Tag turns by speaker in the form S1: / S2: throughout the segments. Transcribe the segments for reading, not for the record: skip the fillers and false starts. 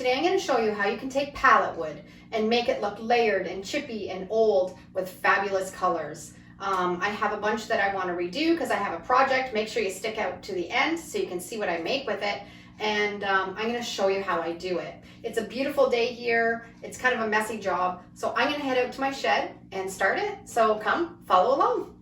S1: Today I'm going to show you how you can take pallet wood and make it look layered and chippy and old with fabulous colors. I have a bunch that I want to redo because I have a project. Make sure you stick out to the end so you can see what I make with it. And I'm going to show you how I do it. It's a beautiful day here. It's kind of a messy job. So I'm going to head out to my shed and start it. So come follow along.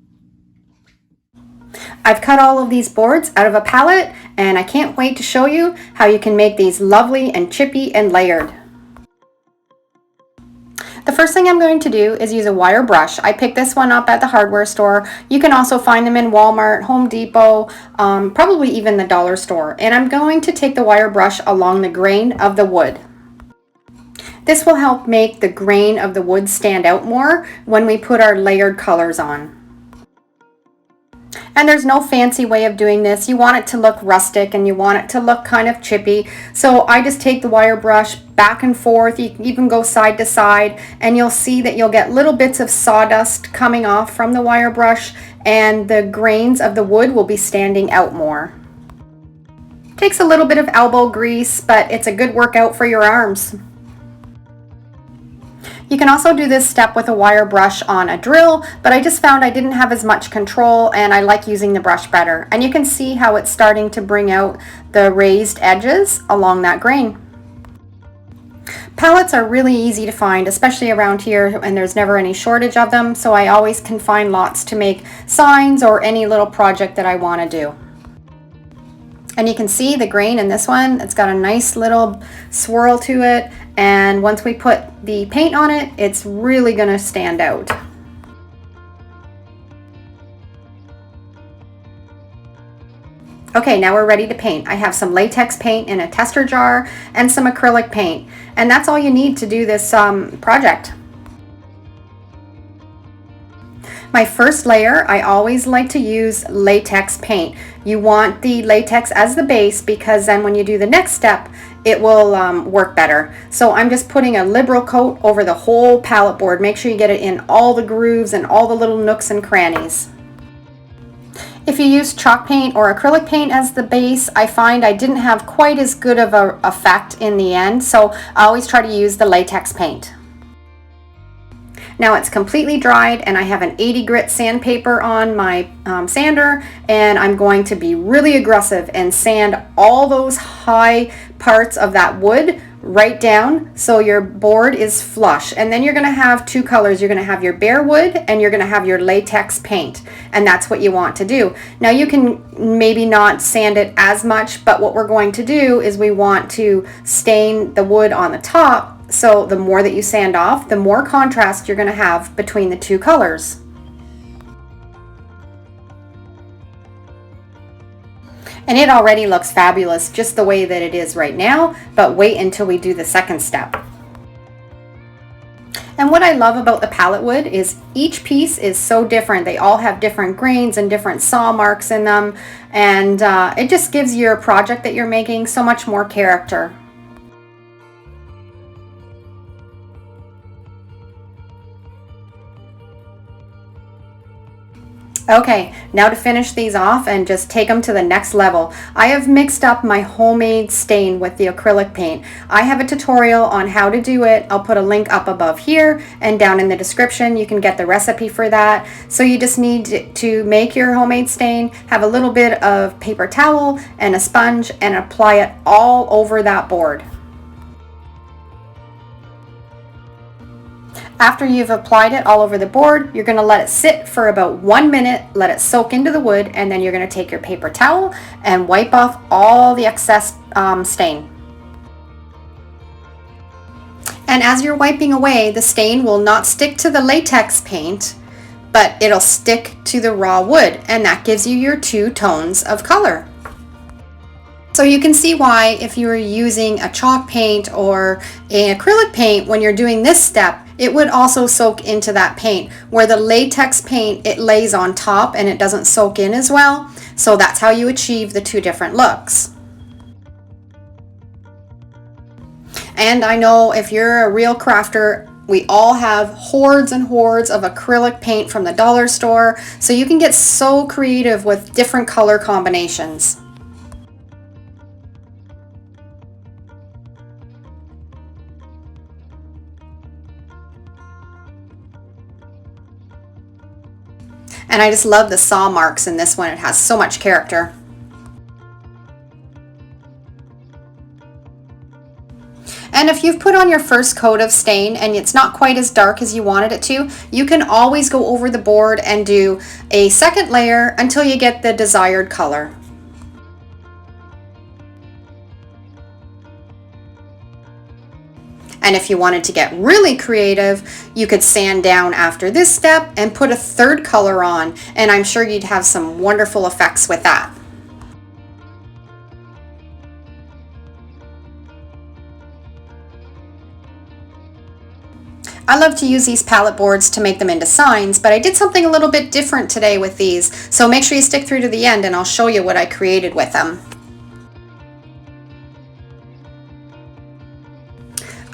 S1: I've cut all of these boards out of a pallet and I can't wait to show you how you can make these lovely and chippy and layered. The first thing I'm going to do is use a wire brush. I picked this one up at the hardware store. You can also find them in Walmart, Home Depot, probably even the dollar store. And I'm going to take the wire brush along the grain of the wood. This will help make the grain of the wood stand out more when we put our layered colors on. And there's no fancy way of doing this. You want it to look rustic and you want it to look kind of chippy. So I just take the wire brush back and forth. You can even go side to side and you'll see that you'll get little bits of sawdust coming off from the wire brush and the grains of the wood will be standing out more. Takes a little bit of elbow grease, but it's a good workout for your arms. You can also do this step with a wire brush on a drill, but I just found I didn't have as much control and I like using the brush better. And you can see how it's starting to bring out the raised edges along that grain. Pallets are really easy to find, especially around here, and there's never any shortage of them, so I always can find lots to make signs or any little project that I want to do. And you can see the grain in this one, it's got a nice little swirl to it, and once we put the paint on it, it's really going to stand out. Okay, now we're ready to paint. I have some latex paint in a tester jar and some acrylic paint, and that's all you need to do this project. My first layer, I always like to use latex paint. You want the latex as the base because then when you do the next step, it will work better. So I'm just putting a liberal coat over the whole pallet board. Make sure you get it in all the grooves and all the little nooks and crannies. If you use chalk paint or acrylic paint as the base, I find I didn't have quite as good of an effect in the end, so I always try to use the latex paint. Now it's completely dried and I have an 80 grit sandpaper on my sander, and I'm going to be really aggressive and sand all those high parts of that wood right down so your board is flush. And then you're going to have two colors. You're going to have your bare wood and you're going to have your latex paint, and that's what you want to do. Now you can maybe not sand it as much, but what we're going to do is we want to stain the wood on the top. So the more that you sand off, the more contrast you're going to have between the two colors. And it already looks fabulous just the way that it is right now, but wait until we do the second step. And what I love about the pallet wood is each piece is so different. They all have different grains and different saw marks in them, and it just gives your project that you're making so much more character. Okay, now to finish these off and just take them to the next level, I have mixed up my homemade stain with the acrylic paint. I have a tutorial on how to do it. I'll put a link up above here and down in the description. You can get the recipe for that. So you just need to make your homemade stain, have a little bit of paper towel and a sponge, and apply it all over that board. After you've applied it all over the board, you're going to let it sit for about 1 minute, let it soak into the wood, and then you're going to take your paper towel and wipe off all the excess stain. And as you're wiping away, the stain will not stick to the latex paint, but it'll stick to the raw wood, and that gives you your two tones of color. So you can see why if you were using a chalk paint or an acrylic paint, when you're doing this step, it would also soak into that paint, where the latex paint, it lays on top and it doesn't soak in as well. So that's how you achieve the two different looks. And I know if you're a real crafter, we all have hordes and hordes of acrylic paint from the dollar store, so you can get so creative with different color combinations. And I just love the saw marks in this one. It has so much character. And if you've put on your first coat of stain and it's not quite as dark as you wanted it to, you can always go over the board and do a second layer until you get the desired color. And if you wanted to get really creative, you could sand down after this step and put a third color on, and I'm sure you'd have some wonderful effects with that. I love to use these palette boards to make them into signs, but I did something a little bit different today with these, so make sure you stick through to the end and I'll show you what I created with them.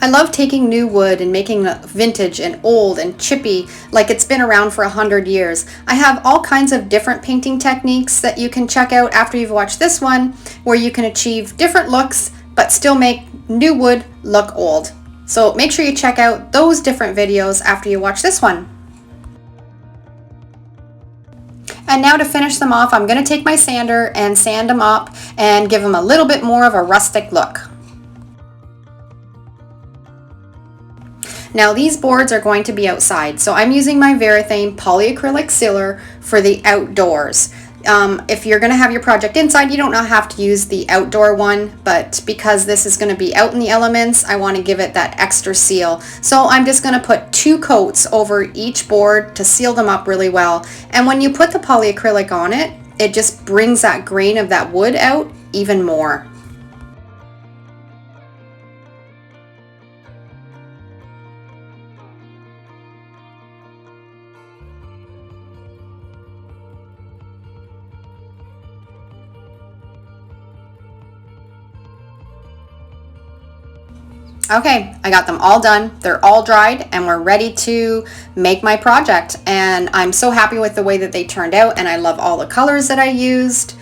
S1: I love taking new wood and making it vintage and old and chippy like it's been around for 100 years. I have all kinds of different painting techniques that you can check out after you've watched this one, where you can achieve different looks but still make new wood look old. So make sure you check out those different videos after you watch this one. And now to finish them off, I'm going to take my sander and sand them up and give them a little bit more of a rustic look. Now these boards are going to be outside, so I'm using my varithane polyacrylic sealer for the outdoors. If you're going to have your project inside, you don't have to use the outdoor one, but because this is going to be out in the elements, I want to give it that extra seal. So I'm just going to put 2 coats over each board to seal them up really well. And when you put the polyacrylic on it, it just brings that grain of that wood out even more. Okay, I got them all done. They're all dried and we're ready to make my project. And I'm so happy with the way that they turned out, and I love all the colors that I used.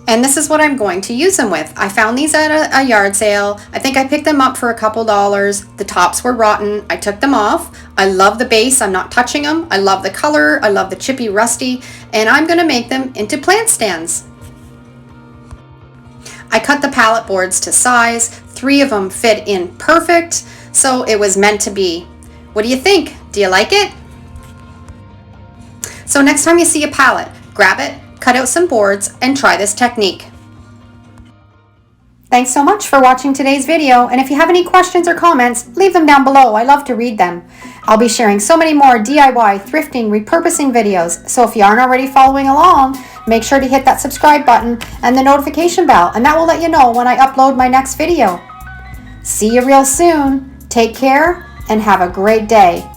S1: And this is what I'm going to use them with. I found these at a yard sale. I think I picked them up for a couple dollars. The tops were rotten. I took them off. I love the base. I'm not touching them. I love the color. I love the chippy rusty. And I'm going to make them into plant stands. I cut the pallet boards to size. 3 of them fit in perfect, so it was meant to be. What do you think? Do you like it? So next time you see a pallet, grab it, cut out some boards, and try this technique. Thanks so much for watching today's video, and if you have any questions or comments, leave them down below. I love to read them. I'll be sharing so many more DIY, thrifting, repurposing videos, so if you aren't already following along, make sure to hit that subscribe button and the notification bell, and that will let you know when I upload my next video. See you real soon. Take care and have a great day.